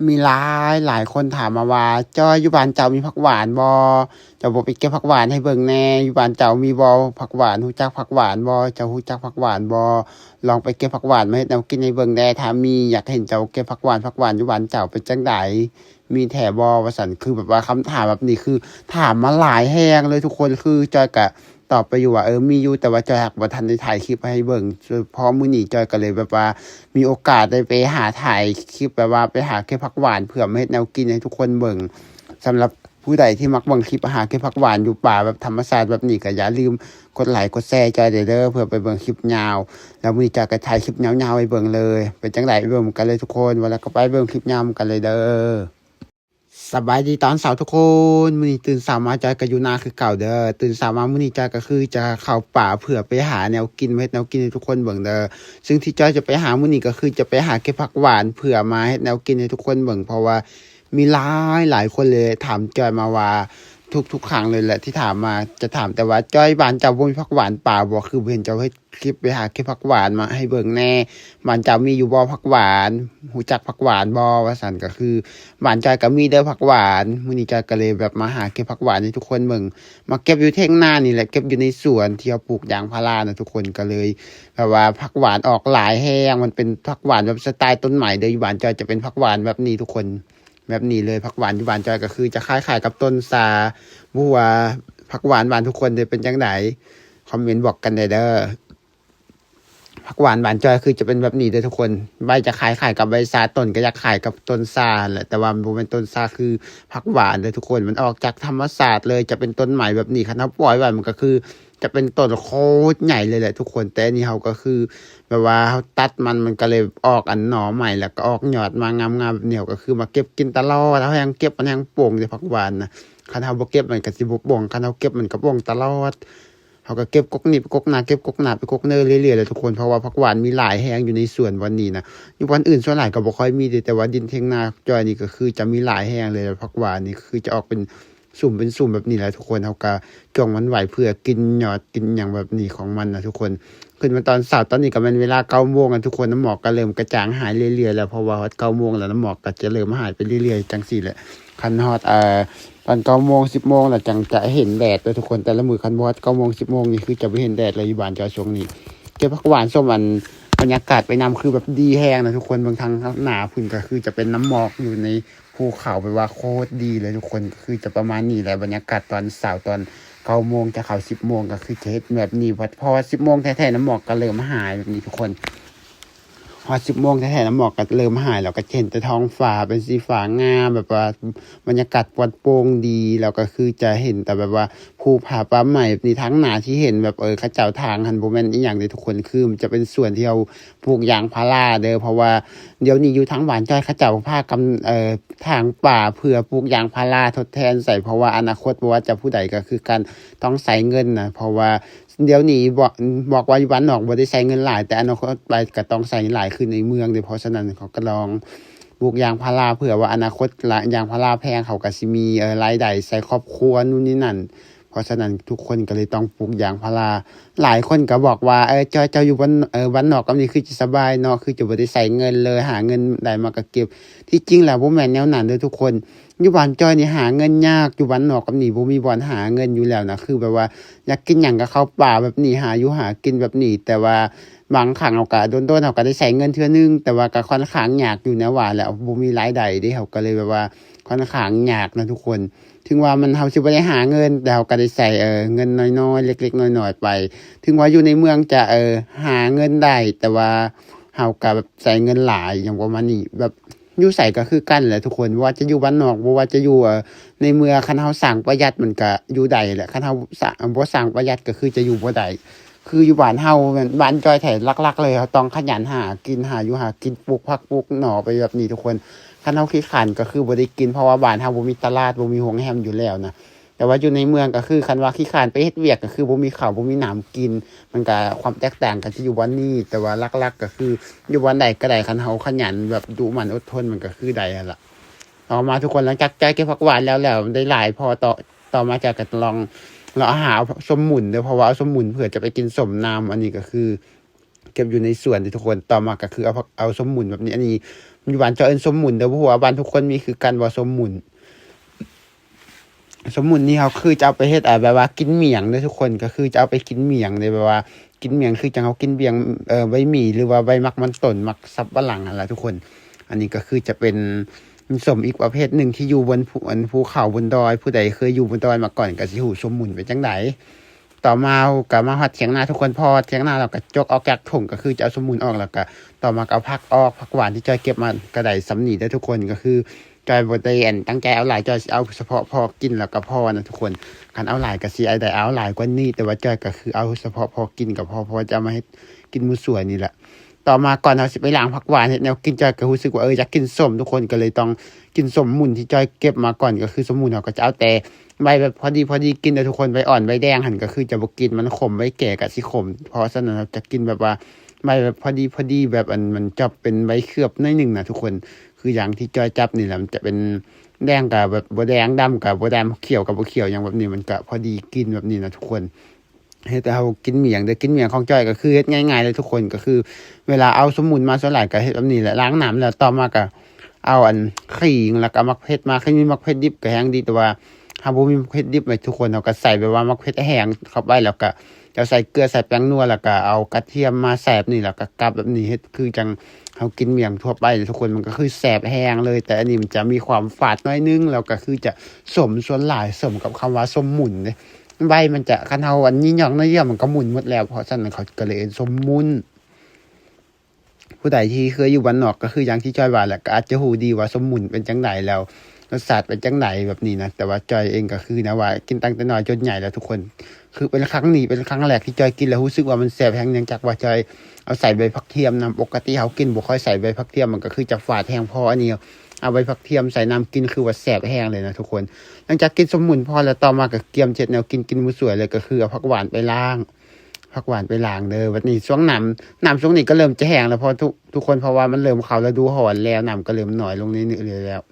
มีหลายคนถามมาว่าจ้อยอยู่บ้านเจ้ามีผักหวานบ่เจ้าบ่ไปเก็บผักหวานให้เบิ่งแหน่อยู่บ้านเจ้ามีบ่ผักหวานรู้จักผักหวานบ่เจ้ารู้จักผักหวานบ่ลองไปเก็บผักหวานมาเฮ็ดแนวกินให้เบิ่งแหน่ถ้ามีอยากเห็นเจ้าเก็บผักหวานอยู่บ้านเจ้าเป็นจังไดมีแท้บ่ว่าซั่นคือแบบว่าคำถามแบบนี้คือถามมาหลายแฮงเลยทุกคนคือจอยก็ตอบไปอยู่ว่ามีอยู่แต่ว่าจอยหักบ่ทันได้ถ่ายคลิปให้เบิ่งพอมื้อนี้จอยก็เลยแบบว่า มีโอกาสได้ไปหาถ่ายคลิปแบบว่าไปหาเก็บผักหวานเผื่อมาเฮ็ดแนวกินให้ทุกคนเบิ่งสำหรับผู้ใดที่มักเบิ่งคลิปหาเก็บผักหวานอยู่ป่าแบบธรรมชาติแบบนี้ก็อย่าลืมกดไลค์กดแชร์จอยเด้อเพื่อไปเบิ่งคลิปยาวแล้วมื้อนี้จอยก็ถ่ายคลิปยาวๆให้เบิ่งเลยเป็นจังไดไปเบิ่งกันเลยทุกคนว่าแล้วก็ไปเบิ่งคลิปยาวกันเลยเด้อสบายดีตอนเช้าทุกคนมื้อนี้ตื่นเช้ามาจอยก็อยู่นาคือเก่าเด้อตื่นเช้ามามื้อนี้จอยก็คือจะเข้าป่าเพื่อไปหาแนวกินมาเฮ็ดแนวกินให้ทุกคนเบิ่งเด้อ ซึ่งที่จอยจะไปหามื้อนี้ก็คือจะไปหาเก็บผักหวานเผื่อมาเฮ็ดแนวกินให้ทุกคนเบิ่งเพราะว่ามีหลายคนเลยถามจอยมาว่าทุกครั้งเลยแหละที่ถามมาจะถามแต่ว่าจอยบ้านเจ้าบ่มีผักหวานป่าบ่คือบ่เห็นเจ้าเฮ็ดคลิปไปหาเก็บผักหวานมาให้เบิ่งแน่บ้านเจ้ามีอยู่บ่ผักหวานรู้จักผักหวานบ่ว่าซั่นก็คือบ้านจอยก็มีเด้อผักหวานมื้อนี้จอยก็เลยแบบมาหาเก็บผักหวานให้ทุกคนเบิ่งมาเก็บอยู่เถียงนานี่แหละเก็บอยู่ในสวนที่เราปลูกยางพาราน่ะทุกคนก็เลย แบบว่าผักหวานออกหลายแห้งมันเป็นผักหวานแบบสไตล์ต้นใหม่เด้ออยู่บ้านจอยจะเป็นผักหวานแบบนี้ทุกคนแบบนี้เลยผักหวานอยู่บ้านจอยก็คือจะคล้ายๆกับต้นซาบ่ว่าผักหวานบ้านทุกคนจะเป็นจังไดคอมเมนต์บอกกันได้เด้อผักหวานบ้านจอยคือจะเป็นแบบนี้เด้อทุกคนใบจะคล้ายๆกับใบซาต้นก็จะคล้ายกับต้นซาแหละแต่ว่ามันบ่แม่นต้นซาคือผักหวานเด้อทุกคนมันออกจากธรรมชาติเลยจะเป็นต้นใหม่แบบนี้คันเฮาปล่อยไว้มันก็คือ จะเป็นต้นโคตรใหญ่เลยแหละทุกคนแต่อันนี้เขาก็คือแบบว่าเขาตัดมันก็เลยออกอันหน่อใหม่แล้วก็ออกยอดมางามๆแบบนี้ก็คือมาเก็บกินตลอดแล้วยังเก็บมันยังโป่งแต่ผักหวานนะคันเฮาบ่เก็บมันก็สิบ่โป่งคันเฮาเก็บมันก็โป่งตลอดเขาก็เก็บกกนี่ไปกกนาเก็บกกนาไปกกเนอเรื่อยๆเลยทุกคนเพราะว่าผักหวานมีหลายแฮงอยู่ในสวนวันนี้นะอยู่วันอื่นส่วนหลายก็บ่ค่อยมีแต่ว่าดินเทียงนาจอยนี่ก็คือจะมีหลายแฮงเลยผักหวานนี่คือจะออกเป็นสุ่มแบบนี้แหละทุกคนเขาก็จ้องมันไว้เพื่อกินยอดกินอย่างแบบนี้ของมันนะทุกคนขึ้นมาตอนเช้าตอนนี้ก็เป็นเวลา9โมงกันทุกคนน้ำหมอกก็เริ่มกระจางหายเรื่อยๆแล้วเพราะว่าฮอด9โมงแล้วน้ำหมอกก็จะเริ่มหายไปเรื่อยๆจังซี่แหละคันฮอดตอน9โมง10โมงแล้วจังจะเห็นแดดเลยทุกคนแต่ละมื้อคันบ่ฮอด9โมง10โมงนี่คือจะบ่เห็นแดดเลยอยู่บ้านจอยช่วงนี้เก็บผักหวานส้มอันบรรยากาศไปนำคือแบบดีแฮงนะทุกคนบางทางหน้าพุ่นก็คือจะเป็นน้ำหมอกอยู่ใน ภูเขาไปว่าโคตรดีเลยทุกคนคือจะประมาณนี้แหละบรรยากาศตอนเช้าตอน9โมงจะเข้า10โมงก็คือจะเฮ็ดแบบนี้พอ10โมงแท้ๆน้ำหมอกก็เริ่มหายแบบนี้ทุกคน พอ10โมงแท้ๆน้ำหมอกก็เริ่มหายแล้วก็เห็นแต่ท้องฟ้าเป็นสีฟ้างามแบบว่าบรรยากาศปลอดโปร่งดีแล้วก็คือจะเห็นแต่แบบว่าภูผาป่าไม้นี่ทั้งหน้าที่เห็นแบบเขาเจ้าทางหันบ่แม่นอีหยังเลยทุกคนคือมันจะเป็นส่วนที่เราปลูกยางพาราเด้อเพราะว่าเดี๋ยวนี้อยู่ทั้งบ้านจ้อยเขาเจ้าพากันทางป่าเพื่อปลูกยางพาราทดแทนใส่เพราะว่าอนาคตบ่ว่าจะผู้ใดก็คือการต้องใช้เงินน่ะเพราะว่า เดี๋ยวนี้บอกว่าอยู่บ้านนอกบ่ได้ใช้เงินหลายแต่อนาคตไปก็ต้องใช้หลายขึ้นในเมืองเดะเพราะฉะนั้นเขาก็ลองปลูกยางพาราเผื่อว่าอนาคตยางพาราแพงเขาก็สิมีรายได้ใช้ครอบครัวนู่นนี่นั่นเพราะฉะนั้นทุกคนก็เลยต้องปลูกยางพาราหลายคนก็บอกว่าเจ้าอยู่บ้านนอกก็นี่คือจะสบายเนาะคือจะบ่ได้ใช้เงินเลยหาเงินได้มาก็เก็บที่จริงแล้วบ่แม่นแนวนั้นเด้อทุกคนอยู่บ้านจ้อยนี่หาเงินยากอยู่บ้านนอกกับนี่บ่มีบ่อนหาเงินอยู่แล้วนะคือแบบว่า อยากกินหยังก็เข้าป่าแบบนี้หาอยู่หากินแบบนี้แต่ว่าบางครั้งเราก็โดนๆเราก็ได้ใช้เงินเทื่อนึงแต่ว่าก็ค่อนข้างยากอยู่นะว่าแล้วบ่มีรายได้เด้เขาก็เลยแบบว่าค่อนข้างยากนะทุกคนถึงว่ามันเราสิบ่ได้หาเงินแต่เราก็ได้ใช้เงินน้อยๆเล็กๆน้อยๆไปถึงว่าอยู่ในเมืองจะหาเงินได้แต่ว่าเราก็แบบใช้เงินหลายอย่างประมาณนี้แบบอยู่ไสก็คือกันแหละทุกคนว่าจะอยู่บ้านนอกบ่ว่าจะอยู่ในเมืองคันเราสร้างประหยัดมันก็อยู่ได้แหละคันเราสร้างบ่สร้างประหยัดก็คือจะอยู่บ่ได้คืออยู่บ้านเราบ้านจ้อยแท้หลักๆเลยเราต้องขยันหากินหาอยู่หากินปลูกผักปลูกหน่อไปแบบนี้ทุกคนคันเราขี้คร้านก็คือบ่ได้กินเพราะว่าบ้านเราบ่มีตลาดบ่มีโรงแรมอยู่แล้วนะแต่ว่าอยู่ในเมืองก็คือคันว่าขี้คร้านไปเฮ็ดเวียกก็คือบ่มีข้าวบ่มีน้ำกินมันก็ความแตกต่างกันที่อยู่วันนี้แต่ว่าหลักๆก็คืออยู่วันใดก็ได้คันเราขยันแบบดุหมั่นอดทนมันก็คือได้นั่นล่ะ ต่อมาทุกคนหลังจากใจเก็บผักหวานแล้วได้หลายพอต่อมาจากก็ลองเราหาส้มหมุนเด้อเพราะว่าเอาส้มหมุนเผื่อจะไปกินส้มน้ำอันนี้ก็คือ เก็บอยู่ในสวนทุกคนต่อมาก็คือเอาสมมุนแบบนี้อันนี้อยู่บ้านเจ้าเอิ้นสมมุนเด้อเพราะว่าบ้านทุกคนมีคือกันบ่สมมุนนี่เขาคือจะเอาไปเฮ็ดแบบว่ากินเมี่ยงเด้อทุกคนก็คือจะเอาไปกินเมี่ยงเลยแบบว่ากินเมี่ยงคือจังเขากินเบียงใบหมี่หรือว่าใบมักมันต้นมักสับปะหลังนั่นแหละทุกคนอันนี้ก็คือจะเป็นสมอีกประเภทหนึ่งที่อยู่บนภูเขาบนดอยผู้ใดเคยอยู่บนดอยมาก่อนก็สิฮู้สมมุนเป็นจังไดต่อมาก็มาฮอดเถียงนาทุกคนพอเถียงนาเราก็จกออกจากถุงก็คือจะเอาสมมุนออกแล้วก็ต่อมาก็เอาผักออกผักหวานที่จอยเก็บมากระไดสำนีได้ทุกคนก็คือจอยบ่ได้ตั้งใจเอาหลายจอยเอาเฉพาะพอกินแล้วก็พอนะทุกคนคันเอาหลายก็สิได้เอาหลายกว่านี้แต่ว่าจอยก็คือเอาเฉพาะพอกินก็พอจะเอามาให้กินมื้อสวยนี่แหละต่อมาก่อนเราสิไปล้างผักหวานเฮ็ดแนวกินจอยก็รู้สึกว่าอยากกินส้มทุกคนก็เลยต้องกินส้มมุนที่จอยเก็บมาก่อนก็คือสมมุนเราก็จะเอาแต่ใบแบบพอดีกินแต่ทุกคนใบอ่อนใบแดงหั่นก็คือจะบ่กินมันขมใบแก่ก็สิขมเพราะฉะนั้นเราจะกินแบบว่าใบแบบพอดีแบบมันจะเป็นใบเคลือบน้อยนึงนะทุกคนคืออย่างที่จอยจับนี่แหละมันจะเป็นแดงกับแบบบ่แดงดำกับบ่ดำเขียวกับบ่เขียวอย่างแบบนี้มันก็พอดีกินแบบนี้นะทุกคนเฮ็ดเอากินเมี่ยงกินเมี่ยงของจ้อยก็คือเฮ็ดง่ายๆเลยทุกคนก็คือเวลาเอาสมุนมาส่วนหลายก็เฮ็ดแบบนี้แหละล้างน้ำแล้วต่อมาก็เอาขิงแล้วก็มักเผ็ดมาคันมีมักเผ็ดดิบก็แฮงดีแต่ว่าถ้าบ่มีมักเผ็ดดิบทุกคนเราก็ใส่แบบว่ามักเผ็ดแห้งเข้าไปแล้วก็จะใส่เกลือใส่แป้งนัวแล้วก็เอากระเทียมมาแสบนี่แล้วก็กับแบบนี้เฮ็ดคือจังเฮากินเมี่ยงทั่วไปทุกคนมันก็คือแสบแห้งเลยแต่อันนี้มันจะมีความฝาดน้อยนึงแล้วก็คือจะสมส่วนหลายสมกับคำว่าสมมุนเด้ใบมันจะคันเฮายิ่งหย่องน้อยเดียวมันก็หมุนหมดแล้วเพราะฉะนั้นเขาก็เลยสมมุนผู้ใดที่เคยอยู่บ้านนอกก็คืออย่างที่จอยว่าแหละก็อาจจะฮู้ดีว่าสมมุนเป็นจังไดแล้วรสชาติเป็นจังไดแบบนี้นะแต่ว่าจอยเองก็คือนะว่ากินตั้งแต่น้อยจนใหญ่แล้วทุกคนคือเป็นครั้งแรกที่จอยกินแล้วรู้สึกว่ามันแซ่บแฮงเนื่องจากว่าจอยเอาใส่ใบผักเทียมนำปกติเฮากินบ่ค่อยใส่ใบผักเทียมมันก็คือจะฝาดแฮงพออันนี้เอาใบผักเทียมใส่น้ำกินคือว่าแซ่บแห้งเลยนะทุกคนหลังจากกินสมมุนพอแล้วต่อมาก็เกียมเจ็ดแนวกินมื้อสวยเลยก็คือเอาผักหวานไปล้างเด้อวันนี้ช่วงน้ำช่วงนี้ก็เริ่มจะแห้งแล้วเพราะทุกคนเพราะว่ามันเริ่มเข้าฤดูร้อนแล้วน้ำก็เริ่มน้อยลงนิดๆเลยแล้ว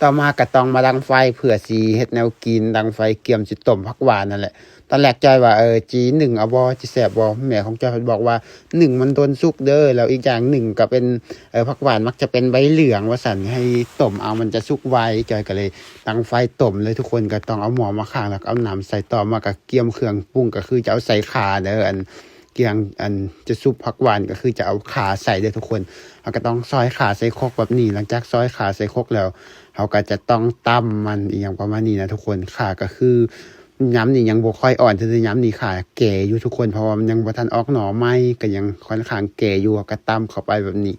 ต่อมาก็ต้องมาดังไฟเพื่อสิเฮ็ดแนวกินดังไฟเกียมสิต้มผักหวานนั่นแหละตอนแรกจอยว่าจี1เอาบ่สิแซ่บบ่แม่ของจอยเพิ่นบอกว่า1มันโดนสุกเด้อแล้วอีกอย่างหนึ่งก็เป็นผักหวานมักจะเป็นใบเหลืองว่าซั่นให้ต้มเอามันจะสุกไวจอยก็เลยตั้งไฟต้มเลยทุกคนก็ต้องเอาหม้อมาข้างแล้วก็เอาน้ำใส่ต่อมาก็เกียมเครื่องปรุงก็คือจะเอาใส่ข่าเด้อเกียงจะซุปผักหวานก็คือจะเอาข่าใส่เด้อทุกคนเราก็ต้องซอยข่าใส่ครกแบบนี้หลังจากซอยข่าใส่ครกแล้วเขาก็จะต้องตำมันอีกอย่างประมาณนี้นะทุกคนข่าก็คือย้ำนี่ยังบ่ค่อยอ่อนคือย้ำนี่ข่าแก่อยู่ทุกคนเพราะว่ามันยังบ่ทันออกหน่อไม้ก็ยังค่อนข้างแก่อยู่ก็ตำเข้าไปแบบนี้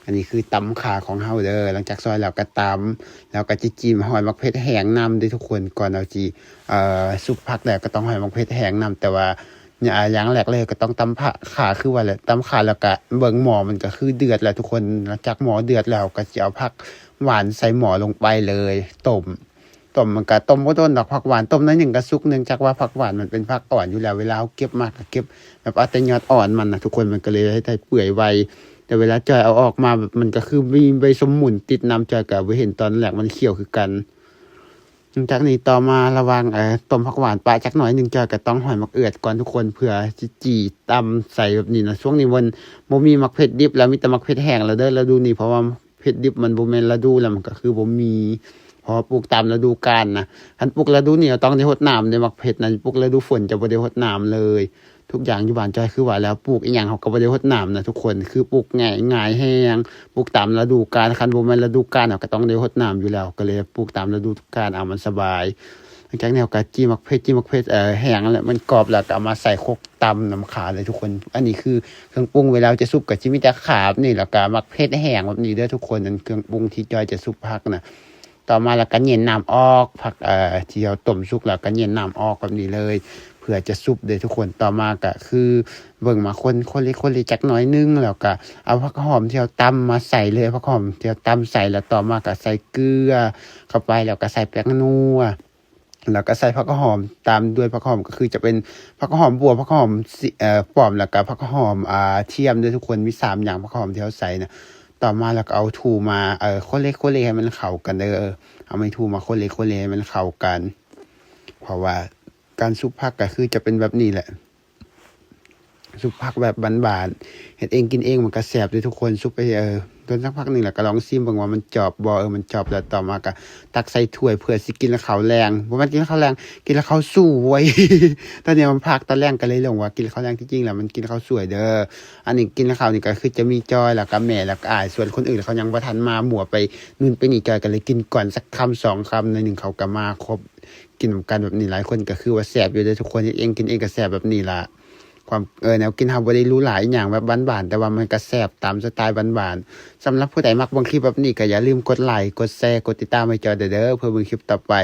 อันนี้คือตำข่าของเฮาเด้อหลังจากซอยแล้วก็ตำแล้วก็จะจิ้มหอยมักเผ็ดแห้งนำด้วยทุกคนก่อนเอาจีซุปผักแล้วก็ต้องหอยมักเผ็ดแห้งนำแต่ว่าอย่างแรกเลยก็ต้องตำข่าคือว่าแหละตำข่าแล้วก็เบิ่งหม้อมันก็คือเดือดแล้วทุกคนหลังจากหม้อเดือดแล้วก็จะเอาผักหวานใส่หม้อลงไปเลยต้มมันก็ต้มบ่โดนดอกผักหวานต้มน้อยหนึ่งก็สุกเนื่องจากว่าผักหวานมันเป็นผักอ่อนอยู่แล้วเวลาเก็บมาก็เก็บแบบเอาแต่ยอดอ่อนมันนะทุกคนมันก็เลยให้ได้เปื่อยไวแต่เวลาจอยเอาออกมาแบบมันก็คือมีใบสมมุนติดน้ำจอยก็บ่เห็นตอนแรกมันเขียวคือกันจากนี้ต่อมาระวังต้มผักหวานปลาจักหน่อยนึงจอยก็ต้องหอยมักเอือดก่อนทุกคนเพื่อสิจี้ตำใส่แบบนี้นะช่วงนี้มันบ่มีมักเผ็ดดิบแล้วมีแต่มักเผ็ดแห้งแล้วเด้อฤดูนี้เพราะว่าเผ็ดดิบมันบ่แม่นฤดูแล้วมันก็คือบ่มีพอปลูกตามฤดูกาลนะคันปลูกฤดูนี้ต้องได้รดน้ำได้มักเผ็ดนะปลูกฤดูฝนจะบ่ได้รดน้ำเลยทุกอย่างอยู่บ้านจอยคือว่าแล้วปลูกอีหยังเขาก็บ่ได้รดน้ำนะทุกคนคือปลูกง่ายแห้งปลูกตามฤดูกาลคันบ่แม่นฤดูกาลก็ต้องได้รดน้ำอยู่แล้วก็เลยปลูกตามฤดูกาลเอามันสบายหลังจากนั้นก็จี้มักเผ็ดแห้งแล้วมันกรอบแล้วก็เอามาใส่ครกตำน้ำขาเลยทุกคนอันนี้คือเครื่องปรุงเวลาจะซุปก็สิมีแต่ขาบนี่แล้วก็มักเผ็ดแห้งแบบนี้เด้อทุกคนนั่นเครื่องปรุงที่จอยจะซุปผักนะต่อมาแล้วก็เย็นน้ำออกผักที่เราต้มสุกแล้วก็เย็นน้ำออกแบบนี้เลยเพื่อจะซุปเลยทุกคนต่อมาก็คือเบิ่งมาคนเล็กจักหน่อยนึงแล้วก็เอาผักหอมที่เราตำมาใส่เลยผักหอมที่เราตำใส่แล้วต่อมาก็ใส่เกลือเข้าไปแล้วก็ใส่แป้งนัวแล้วก็ใส่ผักหอมตามด้วยผักหอมก็คือจะเป็นผักหอมบัวผักหอมป้อมแล้วก็ผักหอมเทียมด้วยทุกคนมี3อย่างผักหอมที่เราใส่นะต่อมาแล้วก็เอาถูมาคนเล็กให้มันเข้ากันเด้อเอาไม้ถูมาคนเล็กให้มันเข้ากันเพราะว่าการซุปผักก็คือจะเป็นแบบนี้แหละ ซุปผักแบบบานๆเฮ็ดเองกินเองมันก็แซ่บเลยทุกคนซุปไปจนสักพักหนึงแล้วก็ลองชิมเบิ่งว่ามันจอบบ่มันจอบแล้วต่อมาก็ตักใส่ถ้วยเพื่อสิกินแล้วข้าวแรงบ่แม่นกินข้าวแรงกินแล้วข้าวสู้เว้ย ตอนนี้มันพักตอนแรกก็เลยลงว่ากินข้าวแรงที่จริงแล้วมันกินข้าวสวยเด้ออันนี้กินแล้วข้าวนี่ก็คือจะมีจอยแล้วก็แม่แล้วก็อ้ายส่วนคนอื่นเขายังบ่ทันมาหมั่วไปนู่นไปนี่จอยก็เลยกินก่อนสักคำสองคำในหนึ่งเขาก็มาครบกินนำกันแบบนี้หลายคนก็คือว่าแซ่บอยู่เด้อทุกคนเฮ็ดเองกินเองก็แซ่บแบบนี้ล่ะความแนวกินเฮาบ่ได้หรูหราอิหยังแบบบ้านๆแต่ว่ามันก็แซ่บตามสไตล์บ้านๆสำหรับผู้ใดมักเบิ่งคลิปแบบนี้ก็อย่าลืมกดไลค์กดแชร์กดติดตามให้จอยเด้อเพื่อเบิ่งคลิปต่อไป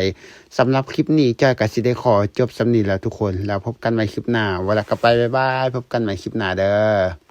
สำหรับคลิปนี้จอยก็สิได้ขอจบส่ำนี้แล้วทุกคนแล้วพบกันใหม่คลิปหน้าว่าแล้วก็ไปบ๊ายบายพบกันใหม่คลิปหน้าเด้อ